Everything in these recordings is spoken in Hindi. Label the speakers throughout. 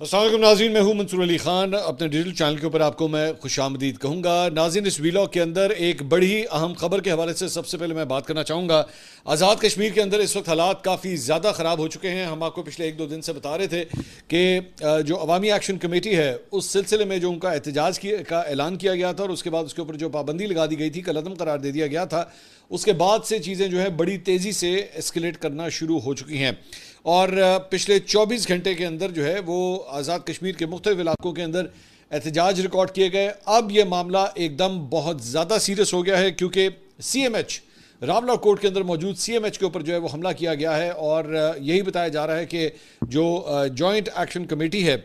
Speaker 1: अस्सलाम वालेकुम नाज़रीन, मैं हूं मंसूर अली खान। अपने डिजिटल चैनल के ऊपर आपको मैं खुशामदीद कहूँगा। नाज़रीन, इस वीलॉग के अंदर एक बड़ी अहम खबर के हवाले से सबसे पहले मैं बात करना चाहूँगा। आज़ाद कश्मीर के अंदर इस वक्त हालात काफ़ी ज़्यादा ख़राब हो चुके हैं। हम आपको पिछले 1-2 दिन से बता रहे थे कि जो अवामी एक्शन कमेटी है उस सिलसिले में जो उनका एहतजाज का ऐलान किया गया था और उसके बाद उसके ऊपर जो पाबंदी लगा दी गई थी, कलअदम करार दे दिया गया था, उसके बाद से चीज़ें जो है बड़ी तेज़ी से एस्केलेट करना शुरू हो चुकी हैं। और पिछले 24 घंटे के अंदर जो है वो आज़ाद कश्मीर के मुख्तलिफ इलाकों के अंदर एहतजाज रिकॉर्ड किए गए। अब ये मामला एकदम बहुत ज़्यादा सीरियस हो गया है क्योंकि CMH रावला कोर्ट के अंदर मौजूद CMH के ऊपर जो है वो हमला किया गया है और यही बताया जा रहा है कि जो जॉइंट एक्शन कमेटी है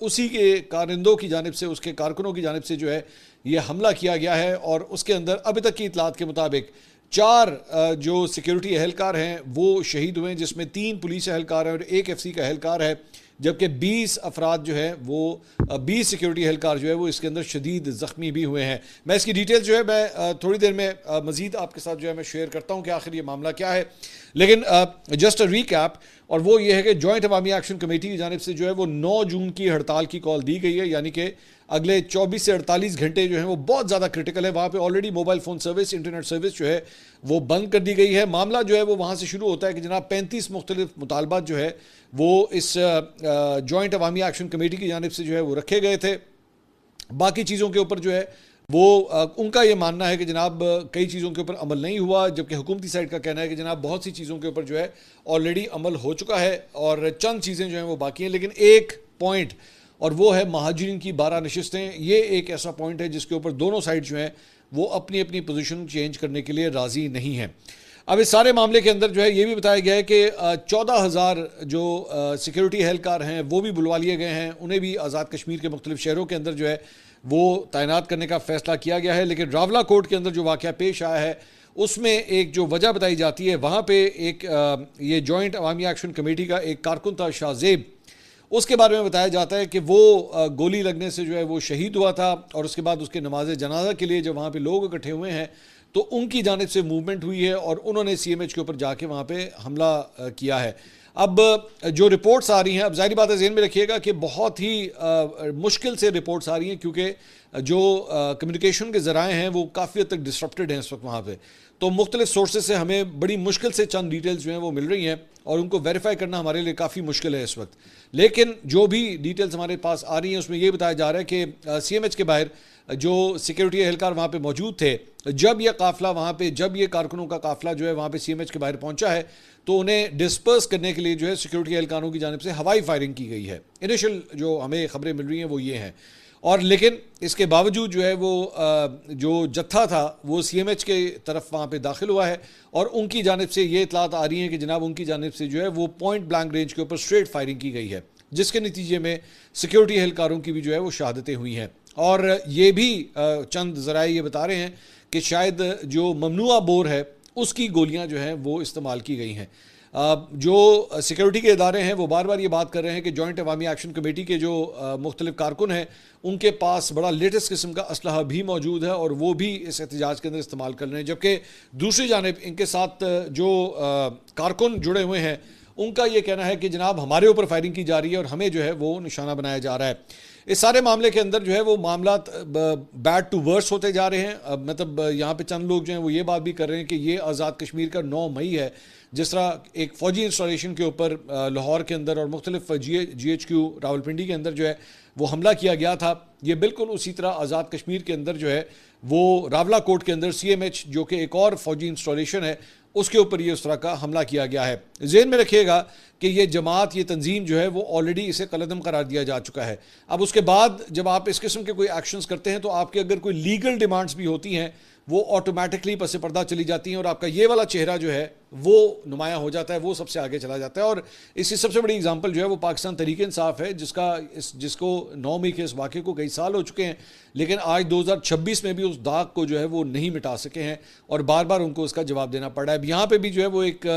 Speaker 1: उसी के कारिंदों की जानिब से, उसके कारकुनों की जानिब से जो है ये हमला किया गया है। और उसके अंदर अभी तक की इतलात के मुताबिक 4 जो सिक्योरिटी एहलकार हैं वो शहीद हुए हैं, जिसमें 3 पुलिस एहलकार हैं और 1 FC का एहलकार है, जबकि 20 अफराद जो है वो 20 सिक्योरिटी एहलकार जो है वो इसके अंदर शदीद ज़ख्मी भी हुए हैं। मैं इसकी डिटेल्स जो है मैं थोड़ी देर में मज़ीद आपके साथ जो है मैं शेयर करता हूँ कि आखिर ये मामला क्या है। लेकिन जस्ट अ रीकैप, और वो ये है कि जॉइंट अवामी एक्शन कमेटी की जानिब से जो है वो 9 जून की हड़ताल की कॉल दी गई है, यानी कि अगले 24 से 48 घंटे जो है वो बहुत ज़्यादा क्रिटिकल है। वहाँ पे already mobile phone service, internet service जो है वो बंद कर दी गई है। मामला जो है वो वहाँ से शुरू होता है कि जनाब 35 मुख्तलिफ मुतालबात जो है वो इस जॉइंट अवामी एक्शन कमेटी की जानिब से जो है वो रखे गए थे। बाकी चीज़ों के ऊपर जो है वो उनका ये मानना है कि जनाब कई चीज़ों के ऊपर अमल नहीं हुआ, जबकि हुकूमती साइड का कहना है कि जनाब बहुत सी चीज़ों के ऊपर जो है ऑलरेडी अमल हो चुका है और चंद चीज़ें जो हैं वो बाकी हैं। लेकिन एक पॉइंट, और वो है महाजरीन की 12 नशिस्तें। ये एक ऐसा पॉइंट है जिसके ऊपर दोनों साइड जो हैं वो अपनी अपनी पोजीशन चेंज करने के लिए राज़ी नहीं हैं। अब इस सारे मामले के अंदर जो है ये भी बताया गया है कि 14,000 जो सिक्योरिटी एहलकार हैं वो भी बुलवा लिए गए हैं, उन्हें भी आज़ाद कश्मीर के मुख्तलिफ शहरों के अंदर जो है वो तैनात करने का फ़ैसला किया गया है। लेकिन रावला कोर्ट के अंदर जो वाक़या पेश आया है उसमें एक जो वजह बताई जाती है, वहाँ पे एक ये जॉइंट अवामी एक्शन कमेटी का एक कारकुन था शाहजेब, उसके बारे में बताया जाता है कि वो गोली लगने से जो है वो शहीद हुआ था और उसके बाद उसके नमाज जनाजा के लिए जब वहाँ पे लोग इकट्ठे हुए हैं तो उनकी जानिब से मूवमेंट हुई है और उन्होंने CMH के ऊपर जाके वहाँ पे हमला किया है। अब जो रिपोर्ट्स आ रही हैं, अब ज़ाहिर बात है ज़हन में रखिएगा कि बहुत ही मुश्किल से रिपोर्ट्स आ रही हैं क्योंकि जो कम्युनिकेशन के ज़राए हैं वो काफ़ी हद तक डिस्ट्रप्टेड हैं इस वक्त वहाँ पे। तो मुख्तलिफ सोर्सेज से हमें बड़ी मुश्किल से चंद डिटेल्स जो हैं वो मिल रही हैं और उनको वेरीफाई करना हमारे लिए काफ़ी मुश्किल है इस वक्त। लेकिन जो भी डिटेल्स हमारे पास आ रही हैं उसमें ये बताया जा रहा है कि CMH के बाहर जो सिक्योरिटी एहलकार वहाँ पे मौजूद थे, जब ये काफ़िला वहाँ पे, जब ये कारकुनों का काफ़िला जो है वहाँ पे CMH के बाहर पहुँचा है तो उन्हें डिस्पर्स करने के लिए जो है सिक्योरिटी एहलकारों की जानिब से हवाई फायरिंग की गई है। इनिशियल जो हमें खबरें मिल रही हैं वो ये हैं। और लेकिन इसके बावजूद जो है वो जो जत्था था वो CMH के तरफ वहाँ पे दाखिल हुआ है और उनकी जानिब से ये इतलात आ रही हैं कि जनाब उनकी जानिब से जो है वो पॉइंट ब्लैंक रेंज के ऊपर स्ट्रेट फायरिंग की गई है, जिसके नतीजे में सिक्योरिटी एहलकारों की भी जो है वो शहादतें हुई हैं। और ये भी चंद ज़राए ये बता रहे हैं कि शायद जो ममनुआ बोर है उसकी गोलियाँ जो हैं वो इस्तेमाल की गई हैं। जो सिक्योरिटी के इदारे हैं वो बार बार ये बात कर रहे हैं कि जॉइंट अवामी एक्शन कमेटी के जो मुख्तलिफ कारकुन हैं उनके पास बड़ा लेटेस्ट किस्म का असलहा भी मौजूद है और वो भी इस एहतजाज के अंदर इस्तेमाल कर रहे हैं, जबकि दूसरी जानिब इनके साथ जो कारकुन जुड़े हुए हैं उनका ये कहना है कि जनाब हमारे ऊपर फायरिंग की जा रही है और हमें जो है वो निशाना बनाया जा रहा है। इस सारे मामले के अंदर जो है वो मामला बैड टू वर्स होते जा रहे हैं। मतलब यहाँ पे चंद लोग जो हैं वो ये बात भी कर रहे हैं कि ये आज़ाद कश्मीर का 9 मई है, जिस तरह एक फ़ौजी इंस्टॉलेशन के ऊपर लाहौर के अंदर और मुख्तलिफ GHQ रावलपिंडी के अंदर जो है वो हमला किया गया था, ये बिल्कुल उसी तरह आज़ाद कश्मीर के अंदर जो है वो रावला कोर्ट के अंदर CMH जो कि एक और फ़ौजी इंस्टॉलेशन है उसके ऊपर ये उस तरह का हमला किया गया है। ज़हन में रखिएगा कि ये जमात, ये तंजीम जो है वो ऑलरेडी इसे कलअदम करार दिया जा चुका है। अब उसके बाद जब आप इस किस्म के कोई एक्शंस करते हैं तो आपके अगर कोई लीगल डिमांड्स भी होती हैं वो ऑटोमेटिकली पस पर्दा चली जाती हैं और आपका ये वाला चेहरा जो है वो नुमाया हो जाता है, वो सबसे आगे चला जाता है। और इसकी सबसे बड़ी एग्जांपल जो है वो पाकिस्तान तहरीक इंसाफ है, जिसको 9 मई के इस वाक़े को कई साल हो चुके हैं, लेकिन आज 2026 में भी उस दाग को जो है वो नहीं मिटा सके हैं और बार बार उनको उसका जवाब देना पड़ा है। अब यहाँ पे भी जो है वो एक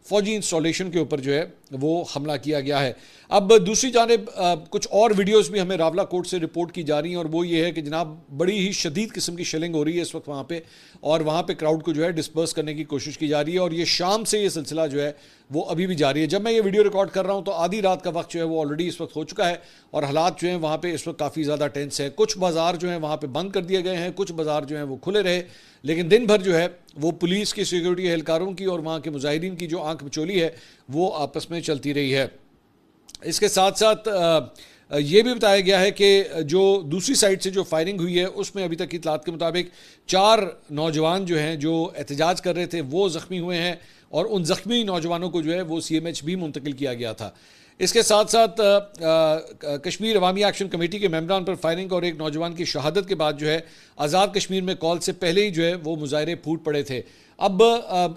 Speaker 1: फ़ौजी इंस्टॉलेशन के ऊपर जो है वो हमला किया गया है। अब दूसरी जानिब कुछ और वीडियोस भी हमें रावला कोर्ट से रिपोर्ट की जा रही हैं और वो ये है कि जनाब बड़ी ही शदीद किस्म की शेलिंग हो रही है इस वक्त वहाँ पे और वहाँ पे क्राउड को जो है डिस्पर्स करने की कोशिश की जा रही है और ये शाम से ये सिलसिला जो है वो अभी भी जारी है। जब मैं ये वीडियो रिकॉर्ड कर रहा हूँ तो आधी रात का वक्त जो है वो ऑलरेडी इस वक्त हो चुका है और हालात जो हैं वहाँ पे इस वक्त काफ़ी ज़्यादा टेंस है। कुछ बाज़ार जो हैं वहाँ पे बंद कर दिए गए हैं, कुछ बाज़ार जो हैं वो खुले रहे, लेकिन दिन भर जो है वो पुलिस की, सिक्योरिटी एहलकारों की और वहाँ के मुजाहिरीन की जो आंख मिचोली है वो आपस में चलती रही है। इसके साथ साथ ये भी बताया गया है कि जो दूसरी साइड से जो फायरिंग हुई है उसमें अभी तक की इतलात के मुताबिक 4 नौजवान जो हैं जो एहतजाज कर रहे थे वो ज़ख्मी हुए हैं और उन ज़ख्मी नौजवानों को जो है वो CMH भी मुंतकिल किया गया था। इसके साथ साथ कश्मीर अवामी एक्शन कमेटी के मेंबरान पर फायरिंग और एक नौजवान की शहादत के बाद जो है आज़ाद कश्मीर में कॉल से पहले ही जो है वो मुजाहरे फूट पड़े थे। अब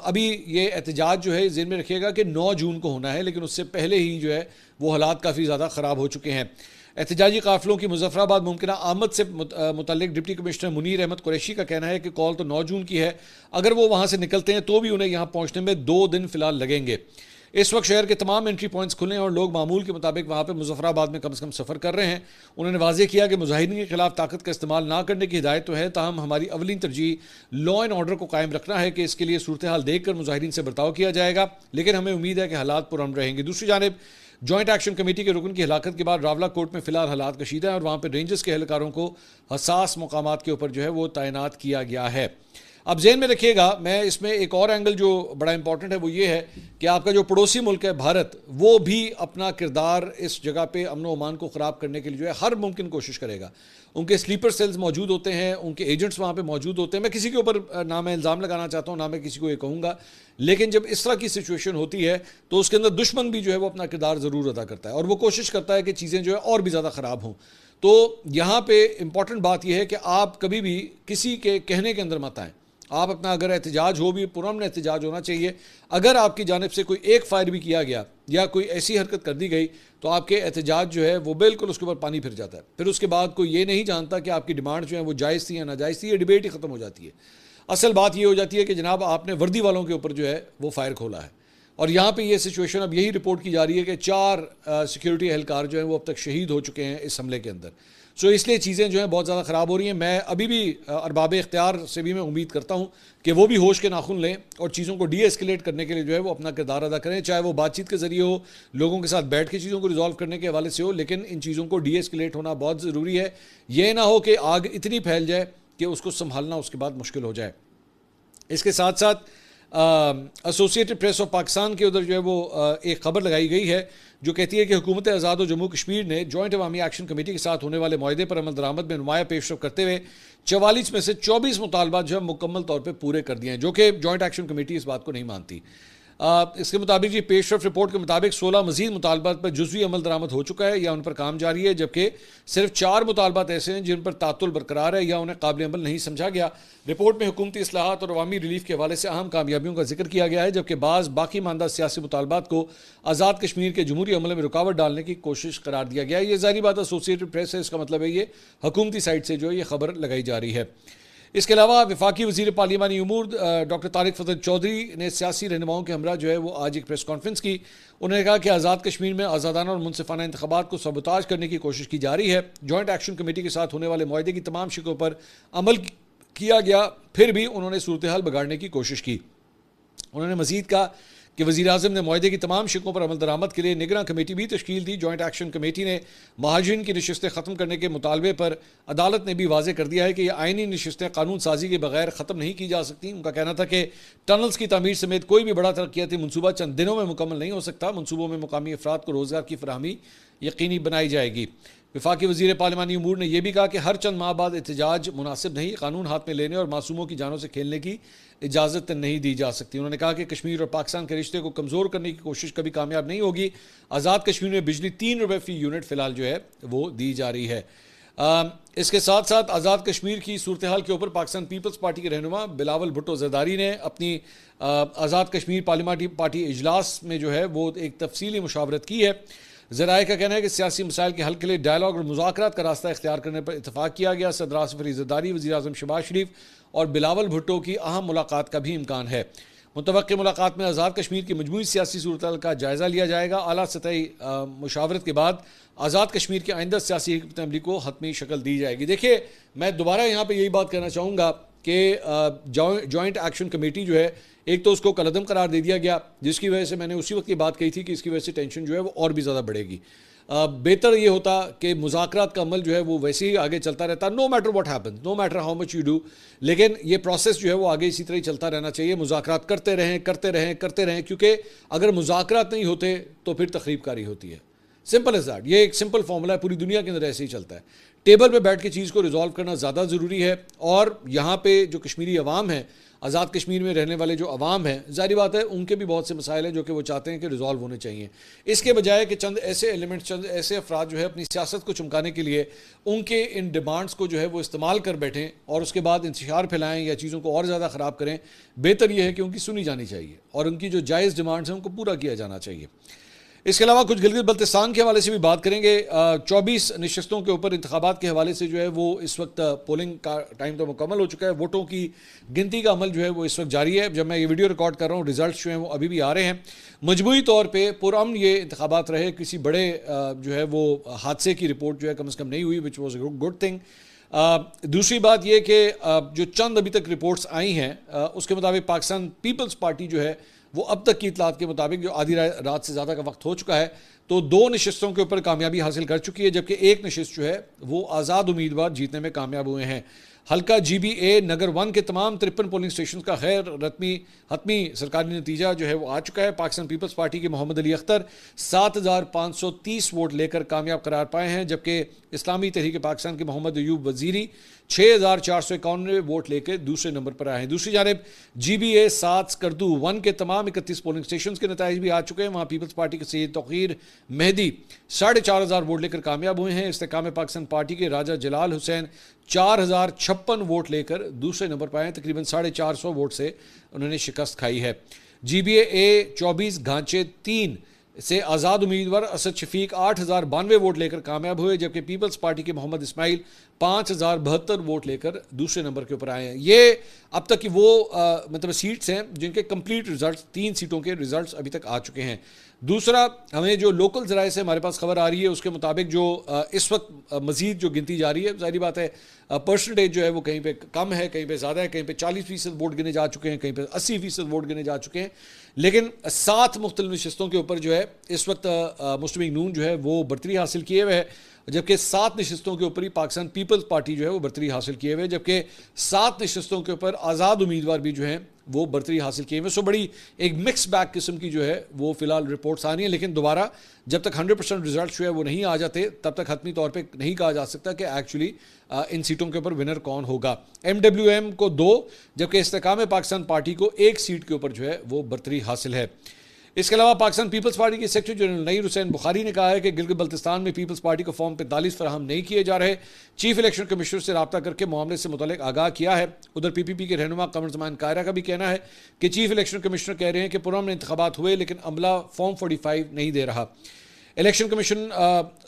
Speaker 1: अभी ये एहतजाज जो है ज़हन में रखिएगा कि 9 जून को होना है, लेकिन उससे पहले ही जो है वो हालात काफ़ी ज़्यादा ख़राब हो चुके हैं। एहतजाजी काफ़िलों की मुजफ्फराबाद मुमकिन आमद से मुतल्लिक डिप्टी कमिश्नर मुनीर अहमद कुरैशी का कहना है कि कॉल तो 9 जून की है, अगर वो वहाँ से निकलते हैं तो भी उन्हें यहाँ पहुँचने में 2 दिन फ़िलहाल लगेंगे। इस वक्त शहर के तमाम एंट्री पॉइंट्स खुले हैं और लोग मामूल के मुताबिक वहाँ पर मुजफ्फराबाद में कम से कम सफ़र कर रहे हैं। उन्होंने वाज़ेह किया कि मुजाहिदीन के खिलाफ ताकत का इस्तेमाल ना करने की हिदायत तो है, ताहम हमारी अवलीन तरजीह लॉ एंड ऑर्डर को कायम रखना है कि इसके लिए सूरत हाल देख कर मुजाहिदीन से बर्ताव किया जाएगा, लेकिन हमें उम्मीद है कि हालात पुरअमन रहेंगे। दूसरी जानिब जॉइंट एक्शन कमेटी के रुकन की हलाकत के बाद रावला कोर्ट में फिलहाल हालात कशीदा है और वहाँ पर रेंजर्स के एहलकारों को हसास मकामात के ऊपर जो है वो तैनात किया गया है। अब जेहन में रखिएगा, मैं इसमें एक और एंगल जो बड़ा इंपॉर्टेंट है वो ये है कि आपका जो पड़ोसी मुल्क है भारत, वो भी अपना किरदार इस जगह पे अमन व अमान को ख़राब करने के लिए जो है हर मुमकिन कोशिश करेगा। उनके स्लीपर सेल्स मौजूद होते हैं, उनके एजेंट्स वहाँ पे मौजूद होते हैं। मैं किसी के ऊपर ना मैं इल्ज़ाम लगाना चाहता हूँ, ना मैं किसी को ये कहूँगा, लेकिन जब इस तरह की सिचुएशन होती है तो उसके अंदर दुश्मन भी जो है वो अपना किरदार ज़रूर अदा करता है और वो कोशिश करता है कि चीज़ें जो है और भी ज़्यादा ख़राब हों। तो यहाँ पर इंपॉर्टेंट बात यह है कि आप कभी भी किसी के कहने के अंदर मत आएँ। आप अपना अगर एहतजाज हो भी पुरअमन एहतजाज होना चाहिए। अगर आपकी जानिब से कोई एक फायर भी किया गया या कोई ऐसी हरकत कर दी गई तो आपके एहतजाज जो है वो बिल्कुल उसके ऊपर पानी फिर जाता है। फिर उसके बाद कोई ये नहीं जानता कि आपकी डिमांड जो है वो जायज़ थी या नाजायज़ थी, ये डिबेट ही ख़त्म हो जाती है। असल बात ये हो जाती है कि जनाब आपने वर्दी वालों के ऊपर जो है वो फायर खोला है और यहाँ पे ये सिचुएशन अब यही रिपोर्ट की जा रही है कि 4 सिक्योरिटी एहलकार जो हैं वो अब तक शहीद हो चुके हैं इस हमले के अंदर। सो इसलिए चीज़ें जो हैं बहुत ज़्यादा ख़राब हो रही हैं। मैं अभी भी अरबाब इख्तियार से भी मैं उम्मीद करता हूँ कि वो भी होश के नाखून लें और चीज़ों को एस्केलेट करने के लिए जो है वो अपना किरदार अदा करें, चाहे वो बातचीत के ज़रिए हो, लोगों के साथ बैठ के चीज़ों को रिजॉल्व करने के हवाले से हो, लेकिन इन चीज़ों को एस्केलेट होना बहुत ज़रूरी है। ये ना हो कि आग इतनी फैल जाए कि उसको संभालना उसके बाद मुश्किल हो जाए। इसके साथ साथ एसोसिएटेड प्रेस ऑफ पाकिस्तान के उधर जो है वो एक खबर लगाई गई है जो कहती है कि हुकूमत आज़ाद और जम्मू कश्मीर ने जॉइंट अवामी एक्शन कमेटी के साथ होने वाले मुआहदे पर अमल दरामद में नुमाया पेशरफ करते हुए 44 में से 24 मुतालबात जो है मुकम्मल तौर पर पूरे कर दिए हैं, जो कि जॉइंट एक्शन कमेटी इस बात को नहीं मानती। इसके मुताबिक ये पेशरफ रिपोर्ट के मुताबिक 16 मजीद मुतालबात पर जुज़वी अमल दरामद हो चुका है या उन पर काम जारी है, जबकि सिर्फ 4 मुतालबात ऐसे हैं जिन पर तातुल बरकरार है या उन्हें काबिल अमल नहीं समझा गया। रिपोर्ट में हुकूमती इस्लाहात और अवामी रिलीफ के हवाले से अहम कामयाबियों का जिक्र किया गया है, जबकि बाकी मानदा सियासी मुतालबात को आज़ाद कश्मीर के जमहूरी अमल में रुकावट डालने की कोशिश करार दिया गया है। ये ज़ाहिर बात एसोसिएटेड प्रेस है, इसका मतलब है ये हुकूमती साइड से जो ये खबर लगाई जा रही है। इसके अलावा वफाकी वज़ीर पार्लिमानी उमूर डॉक्टर तारिक फजल चौधरी ने सियासी रहनुमाओं के हमरा जो है वो आज एक प्रेस कॉन्फ्रेंस की। उन्होंने कहा कि आज़ाद कश्मीर में आज़ादाना और मुनसिफाना इंतखाबात को सबूताज करने की कोशिश की जा रही है। जॉइंट एक्शन कमेटी के साथ होने वाले मुआहदे की तमाम शिकों पर अमल किया गया, फिर भी उन्होंने सूरत हाल बिगाड़ने की कोशिश की। उन्होंने मज़ीद कहा कि वज़ीर-ए-आज़म ने मुआहदे की तमाम शिकों पर अमल दरामद के लिए निगरान कमेटी भी तश्कील दी। जॉइंट एक्शन कमेटी ने महाजरीन की नशिस्तें ख़त्म करने के मुतालबे पर अदालत ने भी वाज़ेह कर दिया है कि ये आइनी नशिस्तें कानून साजी के बगैर ख़त्म नहीं की जा सकती। उनका कहना था कि टनल्स की तमीर समेत कोई भी बड़ा तरक्याती मनसूबा चंद दिनों में मुकम्मल नहीं हो सकता। मनसूबों में मुकामी अफराद को रोज़गार की फराहमी यकीनी बनाई जाएगी। वफाकी वज़ीर पार्लिमानी उमूर ने यह भी कहा कि हर चंद माह बाद एहतजाज मुनासिब नहीं, कानून हाथ में लेने और मासूमों की जानों से खेलने की इजाज़त नहीं दी जा सकती। उन्होंने कहा कि कश्मीर और पाकिस्तान के रिश्ते को कमज़ोर करने की कोशिश कभी कामयाब नहीं होगी। आज़ाद कश्मीर में बिजली 3 रुपये फ़ी यूनिट फ़िलहाल जो है वो दी जा रही है। इसके साथ साथ आज़ाद कश्मीर की सूरत हाल के ऊपर पाकिस्तान पीपल्स पार्टी के रहनुमा बिलावल भुट्टो ज़रदारी ने अपनी आज़ाद कश्मीर पार्लियामेंट्री पार्टी इजलास में जो है वो एक तफसीली मुशावरत की है। ज़राए का कहना है कि सियासी मसाइल के हल के लिए डायलॉग और मुज़ाकरात का रास्ता इख्तियार करने पर इतफाक़ किया गया। सदर आसिफ अली ज़रदारी, वज़ीर-ए-आज़म शहबाज शरीफ और बिलावल भुट्टो की अहम मुलाकात का भी इम्कान है। मुतवक्किल मुलाकात में आज़ाद कश्मीर की मजमूई सियासी सूरत का जायज़ा लिया जाएगा। आला सतही मुशावरत के बाद आज़ाद कश्मीर के आइंदा सियासी अमली को हतमी शक्ल दी जाएगी। देखिए, मैं दोबारा यहाँ पर यही बात कहना चाहूँगा कि जॉइंट एक्शन कमेटी जो है, एक तो उसको कलअदम करार दे दिया गया, जिसकी वजह से मैंने उसी वक्त ये बात कही थी कि इसकी वजह से टेंशन जो है वो और भी ज़्यादा बढ़ेगी। बेहतर ये होता कि मुज़ाकरात का अमल जो है वो वैसे ही आगे चलता रहता, no matter what happens, no matter how much you do, लेकिन ये प्रोसेस जो है वो आगे इसी तरह ही चलता रहना चाहिए। मुज़ाकरात करते रहें करते रहें करते रहें, क्योंकि अगर मुज़ाकरात नहीं होते तो फिर तखरीबकारी होती है। सिंपल एज दैट, ये एक सिंपल फॉर्मूला है, पूरी दुनिया के अंदर ऐसे ही चलता है। टेबल पे बैठ के चीज़ को रिजॉल्व करना ज़्यादा ज़रूरी है। और यहाँ पे जो कश्मीरी अवाम है, आज़ाद कश्मीर में रहने वाले जो अवाम है, ज़ाहिर बात है उनके भी बहुत से मसाइल हैं जो कि वो चाहते हैं कि रिजॉल्व होने चाहिए। इसके बजाय कि चंद ऐसे एलिमेंट्स, चंद ऐसे अफराद जो है अपनी सियासत को चमकाने के लिए उनके इन डिमांड्स को जो है वो इस्तेमाल कर बैठें और उसके बाद इंतशार फैलाएँ या चीज़ों को और ज़्यादा ख़राब करें, बेहतर यह है कि उनकी सुनी जानी चाहिए और उनकी जो जायज़ डिमांड्स हैं उनको पूरा किया जाना चाहिए। इसके अलावा कुछ गिलगित बल्तिस्तान के हवाले से भी बात करेंगे। 24 नशस्तों के ऊपर इंतखाबात के हवाले से जो है वो इस वक्त पोलिंग का टाइम तो मुकम्मल हो चुका है, वोटों की गिनती का अमल जो है वो इस वक्त जारी है। जब मैं ये वीडियो रिकॉर्ड कर रहा हूँ, रिजल्ट जो हैं वो अभी भी आ रहे हैं। मजमूई तौर पर पुरअमन ये इंतखाबात रहे, किसी बड़े जो है वो हादसे की रिपोर्ट जो है कम से कम नहीं हुई, which was a good thing. दूसरी बात यह कि जो चंद अभी तक रिपोर्ट्स आई हैं उसके मुताबिक पाकिस्तान पीपल्स पार्टी जो है वो अब तक की इतलात के मुताबिक जो आधी रात से ज़्यादा का वक्त हो चुका है तो 2 नशस्तों के ऊपर कामयाबी हासिल कर चुकी है, जबकि एक नशस्त जो है वो आज़ाद उम्मीदवार जीतने में कामयाब हुए हैं। हल्का GBA नगर 1 के तमाम 53 पोलिंग स्टेशन का खैर हतमी सरकारी नतीजा जो है वो आ चुका है। पाकिस्तान पीपल्स पार्टी के मोहम्मद अली अख्तर 7530 वोट लेकर कामयाब करार पाए हैं, जबकि इस्लामी तहरीक पाकिस्तान के मोहम्मद अयूब वजीरी 6491 वोट लेकर दूसरे नंबर पर आए हैं। दूसरी जानिब GBA 7 स्कर्दू 1 के तमाम 31 पोलिंग स्टेशन के नतीजे भी आ चुके हैं। वहाँ पीपल्स पार्टी के सैयद तौकीर मेहदी 4500 वोट लेकर कामयाब हुए हैं। इस्तेकाम पाकिस्तान पार्टी के राजा जलाल हुसैन 4056 वोट लेकर दूसरे नंबर पर आए हैं। तकरीबन 450 वोट से उन्होंने शिकस्त खाई है। GBA 24 घांचे 3 से आज़ाद उम्मीदवार असद शफीक 8092 वोट लेकर कामयाब हुए, जबकि पीपल्स पार्टी के मोहम्मद इस्माइल 5072 वोट लेकर दूसरे नंबर के ऊपर आए हैं। ये अब तक की वो मतलब सीट्स हैं जिनके कंप्लीट रिजल्ट्स, 3 सीटों के रिजल्ट्स अभी तक आ चुके हैं। दूसरा, हमें जो लोकल ज़राए से हमारे पास खबर आ रही है उसके मुताबिक जो इस वक्त मज़ीद जो गिनती जा रही है, ज़ाहिर बात है परसेंटेज जो है वो कहीं पे कम है, कहीं पे ज़्यादा है, कहीं पे 40% वोट गिने जा चुके हैं, कहीं पे 80% वोट गिने जा चुके हैं। लेकिन 7 मुख्तलिफ नशस्तों के ऊपर जो है इस वक्त मुस्लिम लीग नून जो है वो बरतरी हासिल किए हुए है, जबकि 7 नशस्तों के ऊपर ही पाकिस्तान पीपल्स पार्टी जो है वो बरतरी हासिल किए हुए, जबकि 7 नशस्तों के ऊपर आज़ाद उम्मीदवार भी जो हैं वो बरतरी हासिल किए हुए। सो बड़ी एक मिक्स बैग किस्म की जो है वो फिलहाल रिपोर्ट्स आ रही हैं, लेकिन दोबारा जब तक 100% रिजल्ट जो है वो नहीं आ जाते तब तक हतमी तौर पे नहीं कहा जा सकता कि एक्चुअली इन सीटों के ऊपर विनर कौन होगा। MWM को 2 जबकि इस्तेकाम पाकिस्तान पार्टी को 1 सीट के ऊपर जो है वो बरतरी हासिल है। इसके अलावा पाकिस्तान पीपल्स पार्टी के सेक्रेटरी जनरल नईर हुसैन बुखारी ने कहा है कि गिलगित बल्तिस्तान में पीपल्स पार्टी को फॉर्म 45 फराहम नहीं किए जा रहे। चीफ इलेक्शन कमिश्नर से रब्ता करके मामले से मुतल्लिक आगाह किया है। उधर PPP के रहनुमा कमर जमान कायरा का भी कहना है कि चीफ इलेक्शन कमिश्नर कह रहे हैं कि पुरअमन इंतखाबात हुए लेकिन अमला फॉर्म 45 नहीं दे रहा। इलेक्शन कमीशन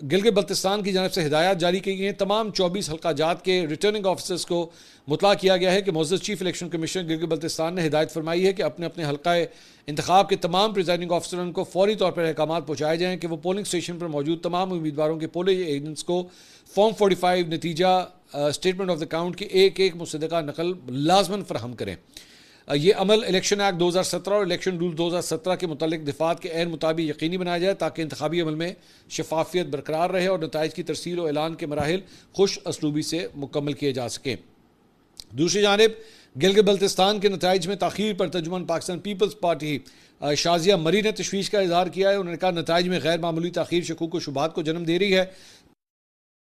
Speaker 1: गिलगित बल्तिस्तान की जानब से हिदायत जारी की गई हैं। तमाम 24 हल्का जात के रिटर्निंग ऑफिसर्स को मुतला किया गया है कि मुअज़्ज़ज़ chief election commission Gilgit Baltistan ने हिदायत फरमाई है कि अपने अपने हल्का इंतखाब के तमाम प्रिजाइडिंग ऑफिसरों को फौरी तौर पर अहकामात पहुँचाए जाएँ कि वो पोलिंग स्टेशन पर मौजूद तमाम उम्मीदवारों के पोलिंग एजेंट्स को फॉर्म 45 नतीजा स्टेटमेंट ऑफ द काउंट की एक मुसद्दक़ा नकल लाजमन फराहम करें। ये अमल इलेक्शन एक्ट 2017 और इलेक्शन रूल 2017 के मुतालिक दिफात के ऐन मुताबिक यकीनी बनाया जाए ताकि इंतखाबी अमल में शफाफियत बरकरार रहे और नताइज की तरसील और ऐलान के मराहिल खुश असलूबी से मुकम्मल किए जा सकें। दूसरी जानिब गिलगित बल्तिस्तान के नताइज में ताख़ीर पर तर्जुमान पाकिस्तान पीपल्स पार्टी शाजिया मरी ने तशवीश का इजहार किया है। उन्होंने कहा नताइज में गैर मामूली ताख़ीर शकूक व शुबहात को जन्म दे रही है।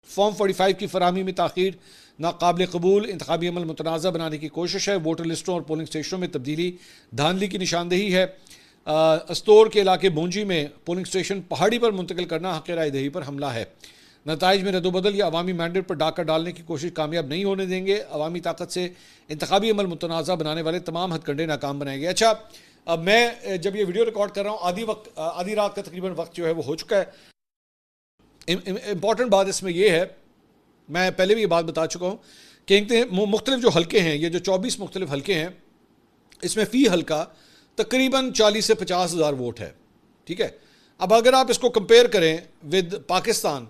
Speaker 1: फॉर्म 45 की फराहमी में ताख़ीर नाकाबिल कबूल, इंतखाबी अमल मुतनाज़ा बनाने की कोशिश है। वोटर लिस्टों और पोलिंग स्टेशनों में तब्दीली धांधली की निशानदेही है। अस्तोर के इलाके बोंजी में पोलिंग स्टेशन पहाड़ी पर मुंतकिल करना हक़ राय दही पर हमला है। नताइज में रद्दोबदल या अवामी मैंडेट पर डाका डालने की कोशिश कामयाब नहीं होने देंगे। अवामी ताकत से इंतखाबी अमल मुतनाज़ा बनाने वाले तमाम हथकंडे नाकाम बनाए गए। अच्छा, अब मैं जब ये वीडियो रिकॉर्ड कर रहा हूँ आधी रात का तकरीबन वक्त जो है वो हो चुका है। इम्पॉर्टेंट बात इसमें यह है, मैं पहले भी ये बात बता चुका हूँ कि मुख्तलिफ जो हल्के हैं, ये जो 24 मुख्तलिफ हल्के हैं, इसमें फ़ी हल्का तकरीबन 40 से 50 हज़ार वोट है। ठीक है, अब अगर आप इसको कंपेयर करें विद पाकिस्तान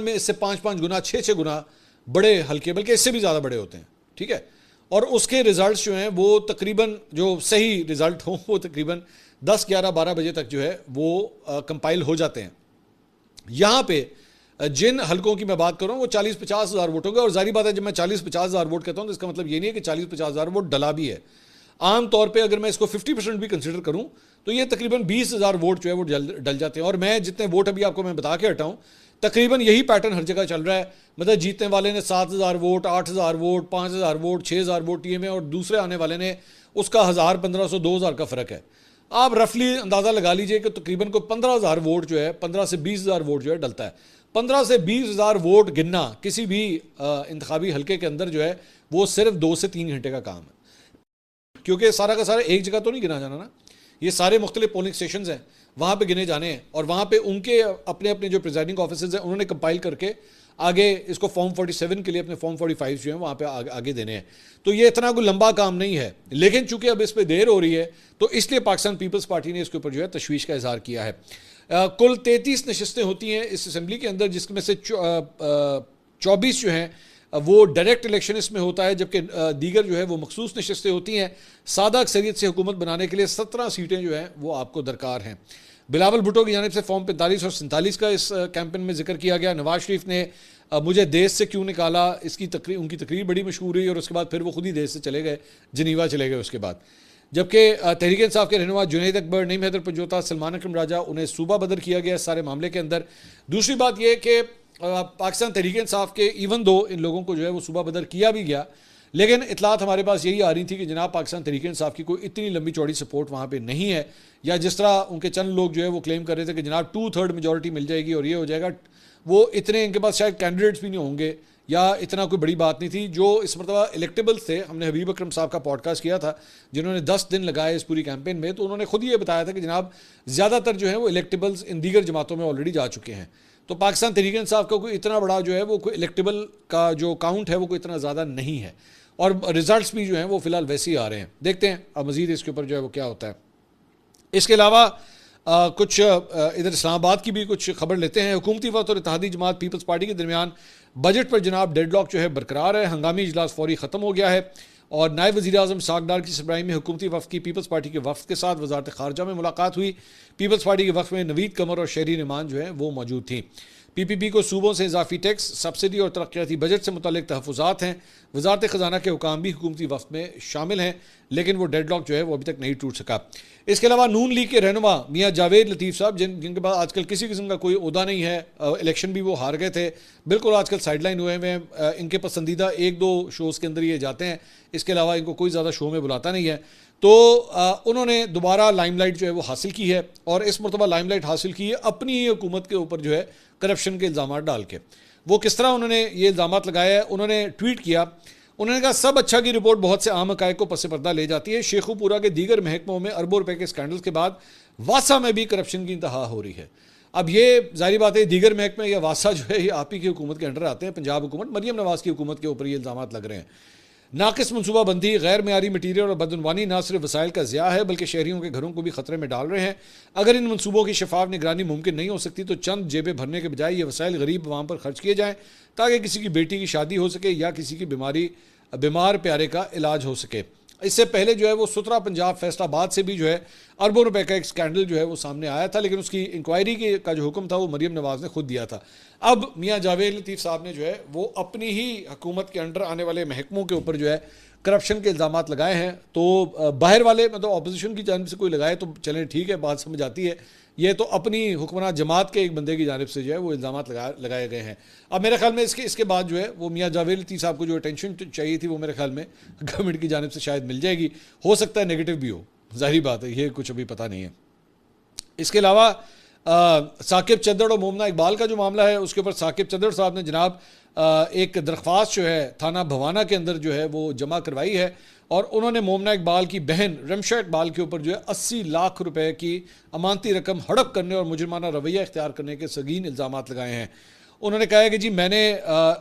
Speaker 1: में इससे 5-5 गुना 6-6 गुना बड़े हल्के, बल्कि इससे भी ज़्यादा बड़े होते हैं। ठीक है, और उसके रिजल्ट्स जो हैं वो तकरीबन, जो सही रिजल्ट हों वो तकरीबन 10, 11, 12 बजे तक जो है वो कंपाइल हो जाते हैं। यहाँ पे जिन हलकों की मैं बात कर रहा हूँ वो 40-50 हज़ार वोट होंगे, और जारी बात है जब मैं 40-50 हज़ार वोट कहता हूँ तो इसका मतलब ये नहीं है कि 40-50 हज़ार वोट डला भी है। आम तौर पे अगर मैं इसको 50% भी कंसिडर करूँ तो ये तकरीबन 20 हज़ार वोट जो है वो डल जाते हैं। और मैं जितने वोट अभी आपको मैं बता के हटाऊँ, तकरीबन यही पैटर्न हर जगह चल रहा है। मतलब जीतने वाले ने 7,000 वोट, 8,000 वोट, 5,000 वोट, 6,000 वोट दिए में, और दूसरे आने वाले ने उसका 1,000, 1,500, 2,000 का फ़र्क है। आप रफली अंदाज़ा लगा लीजिए कि तकरीबन को 15,000 वोट जो है, 15 से 20,000 वोट जो है डलता है। 15 से 20,000 वोट गिनना किसी भी इंतखाबी हलके के अंदर जो है वो सिर्फ 2 से 3 घंटे का काम है, क्योंकि सारा का सारा एक जगह तो नहीं गिना जाना ना, ये सारे मुख्तलिफ पोलिंग स्टेशन हैं, वहाँ पे गिने जाने हैं, और वहाँ पे उनके अपने अपने जो प्रिजाइडिंग ऑफिसर्स हैं उन्होंने कंपाइल करके आगे इसको फॉर्म 47 के लिए अपने फॉर्म 45 जो हैं वहाँ पे आगे देने हैं। तो ये इतना कोई लंबा काम नहीं है, लेकिन चूंकि अब इस पर देर हो रही है तो इसलिए पाकिस्तान पीपल्स पार्टी ने इसके ऊपर जो है तशवीश का इजहार किया है। कुल 33 नशस्तें होती हैं इस असम्बली के अंदर, जिसमें से 24 जो हैं वो डायरेक्ट इलेक्शन इसमें होता है, जबकि दीगर जो है वो मखसूस नशस्तें होती हैं। सादा अक्सरियत से हुकूमत बनाने के लिए 17 सीटें जो हैं वो आपको दरकार हैं। बिलावल भुट्टो की जानिब से फॉर्म 45 और 47 का इस कैंपेन में जिक्र किया गया। नवाज शरीफ ने मुझे देश से क्यों निकाला, इसकी उनकी तकरीर बड़ी मशहूर हुई, और उसके बाद फिर वो खुद ही देश से चले गए, जनीवा चले गए उसके बाद। जबकि तहरीक इंसाफ के रहनुमा जुनैद अकबर, नईम हैदर पंजोता, सलमान अकरम राजा, उन्हें सूबा बदर किया गया इस सारे मामले के अंदर। दूसरी बात यह कि पाकिस्तान तहरीक इंसाफ के इवन दो इन लोगों को जो है वो सूबा बदर किया भी गया, लेकिन इतलात हमारे पास यही आ रही थी कि जनाब पाकिस्तान तहरीक इंसाफ की कोई इतनी लंबी चौड़ी सपोर्ट वहाँ पे नहीं है, या जिस तरह उनके चंद लोग जो है वो क्लेम कर रहे थे कि जनाब 2/3 मेजॉरिटी मिल जाएगी और ये हो जाएगा, वो इतने इनके पास शायद कैंडिडेट्स भी नहीं होंगे, या इतना कोई बड़ी बात नहीं थी। जो इस मरतबा इलेक्टेबल्स थे, हमने हबीब अकरम साहब का पॉडकास्ट किया था जिन्होंने 10 दिन लगाए इस पूरी कैंपेन में, तो उन्होंने खुद ये बताया था कि जनाब ज़्यादातर जो है वो इलेक्टेबल्स इन दीगर जमातों में ऑलरेडी जा चुके हैं। तो पाकिस्तान तहरीक इंसाफ का कोई इतना बड़ा जो है वो कोई इलेक्टेबल का जो काउंट है वो कोई इतना ज़्यादा नहीं है, और रिजल्ट्स भी जो हैं वो फिलहाल वैसे ही आ रहे हैं। देखते हैं अब मज़ीद इसके ऊपर जो है वो क्या होता है। इसके अलावा कुछ इधर इस्लामाबाद की भी कुछ खबर लेते हैं। हुकूमती वफ़द और इत्तेहादी जमात पीपल्स पार्टी के दरमियान बजट पर जनाब डेडलॉक जो है बरकरार है। हंगामी इजलास फौरी ख़त्म हो गया है, और नायब वज़ीर आज़म इसहाक़ डार की सरबराही में हुकूमती वफ़द की पीपल्स पार्टी के वफ़द के साथ वज़ारत ख़ारजा में मुलाकात हुई। पीपल्स पार्टी के वफ़द में नवीद कमर और शहरी नुमान जो है वो मौजूद थी। PPP को सूबों से इजाफी टैक्स, सब्सिडी और तरक्याती बजट से मुतल्लिक़ तहफ़्फ़ुज़ात हैं। वज़ारत ख़जाना के हुकाम भी हुकूमती वफ़द में शामिल हैं, लेकिन वो डेडलॉक जो है वो अभी तक नहीं टूट सका। इसके अलावा नून लीग के रहनुमा मियाँ जावेद लतीफ़ साहब, जिनके पास आजकल किसी किस्म का कोई ओहदा नहीं है, इलेक्शन भी वो हार गए थे, बिल्कुल आजकल साइडलाइन हुए हुए हैं। इनके पसंदीदा 1-2 शोज़ के अंदर ये जाते हैं, इसके अलावा इनको कोई ज़्यादा शो में बुलाता नहीं है। तो उन्होंने दोबारा लाइमलाइट जो है वो हासिल की है, और इस मरतबा लाइमलाइट हासिल की है अपनी ही हुकूमत के ऊपर जो है करप्शन के इल्ज़ाम डाल के। वो किस तरह उन्होंने ये इल्ज़ाम लगाया है, उन्होंने ट्वीट किया, उन्होंने कहा सब अच्छा की रिपोर्ट बहुत से आम हक़ाइक़ को पस पर्दा ले जाती है। शेखुपुरा के दीगर महकमों में अरबों रुपए के स्कैंडल्स के बाद वासा में भी करप्शन की इंतहा हो रही है। अब ये जाहिर बात है दीगर महकमे या वासा जो है ये आप ही की हुकूमत के अंडर आते हैं, पंजाब हुकूमत, मरियम नवाज़ की हुकूमत के ऊपर ये इल्ज़ाम लग रहे हैं। नाकिस मनसूबाबंदी, गैर मेयारी मटीरियल और बदनवानी न सिर्फ वसाइल का ज़िया है बल्कि शहरियों के घरों को भी खतरे में डाल रहे हैं। अगर इन मनसूबों की शफाफ निगरानी मुमकिन नहीं हो सकती तो चंद जेबें भरने के बजाय ये वसाइल गरीब अवाम पर खर्च किए जाएँ, ताकि किसी की बेटी की शादी हो सके या किसी की बीमार प्यारे का इलाज हो सके। इससे पहले जो है वो सुतरा पंजाब फैसलाबाद से भी जो है अरबों रुपए का एक स्कैंडल जो है वो सामने आया था, लेकिन उसकी इंक्वायरी का जो हुक्म था वो मरियम नवाज़ ने खुद दिया था। अब मियाँ जावेद लतीफ़ साहब ने जो है वो अपनी ही हुकूमत के अंडर आने वाले महकमों के ऊपर जो है करप्शन के इल्ज़ाम लगाए हैं। तो बाहर वाले मतलब अपोजिशन की जानिब से कोई लगाए तो चलें ठीक है, बात समझ आती है, ये तो अपनी हुक्मरान जमात के एक बंदे की जानिब से जो है वो इल्ज़ाम लगाए गए हैं। अब मेरे ख्याल में इसके बाद जो है वो मियाँ जावेद लतीफ़ साहब को जो अटेंशन चाहिए थी वो मेरे ख्याल में गवर्नमेंट की जानिब से शायद मिल जाएगी। हो सकता है नेगेटिव भी हो, जाहिर बात है, ये कुछ अभी पता नहीं है। इसके अलावा साकिब चद्दड़ और मोमना इकबाल का जो मामला है उसके ऊपर साकिब चद्दड़ साहब ने जनाब एक दरख्वास्त जो है थाना भवाना के अंदर जो है वो जमा करवाई है, और उन्होंने मोमना इकबाल की बहन रमशा इकबाल के ऊपर जो है 80 लाख रुपए की अमानती रकम हड़प करने और मुजरमाना रवैया इख्तियार करने के संगीन इल्ज़ाम लगाए हैं। उन्होंने कहा है कि जी मैंने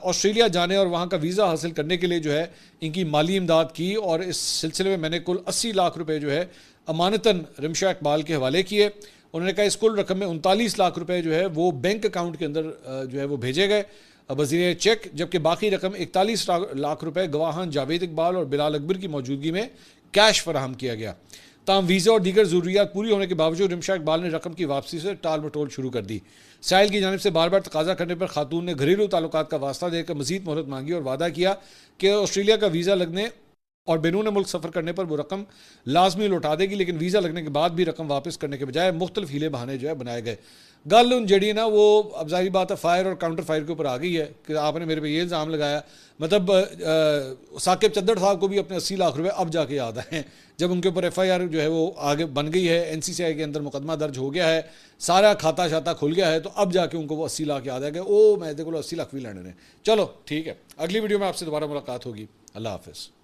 Speaker 1: ऑस्ट्रेलिया जाने और वहाँ का वीज़ा हासिल करने के लिए जो है इनकी माली इमदाद की, और इस सिलसिले में मैंने कुल 80 लाख रुपए जो है अमानतन रमशा इकबाल के हवाले किए। उन्होंने कहा इस कुल रकम में 39 लाख रुपए जो है वो बैंक अकाउंट के अंदर जो है वो भेजे गए। वज़ीर चेक, जबकि बाकी रकम 41 लाख रुपए गवाहान जावेद इकबाल और बिलाल अकबर की मौजूदगी में कैश फराहम किया गया। ताम वीज़ा और दीगर ज़रूरियात पूरी होने के बावजूद रिमशा इकबाल ने रकम की वापसी से टाल मटोल शुरू कर दी। साहिल की जानिब से बार बार तकाजा करने पर खातून ने घरेलू ताल्लुकात का वास्ता देकर मजीद मोहलत मांगी और वादा किया कि ऑस्ट्रेलिया का वीज़ा लगने और बैरून मुल्क सफ़र करने पर वो रकम लाजमी लौटा देगी, लेकिन वीज़ा लगने के बाद भी रकम वापस करने के बजाय मुख्तलिफ हीले बहाने जो है बनाए गए। गल उन जड़ी ना वो अब जाहिर बात है फायर और काउंटर फायर के ऊपर आ गई है कि आपने मेरे पे ये इल्ज़ाम लगाया। मतलब साकिब चद्दड़ साहब को भी अपने 80 लाख रुपए अब जाके याद आए जब उनके ऊपर FIR जो है वो आगे बन गई है, NCCI के अंदर मुकदमा दर्ज हो गया है, सारा खाता शाता खुल गया है, तो अब जाके उनको वो 80 लाख याद आ गए। ओ मैं देखो 80 लाख भी लेने। चलो ठीक है, अगली वीडियो में आपसे दोबारा मुलाकात होगी। अल्लाह हाफिज़।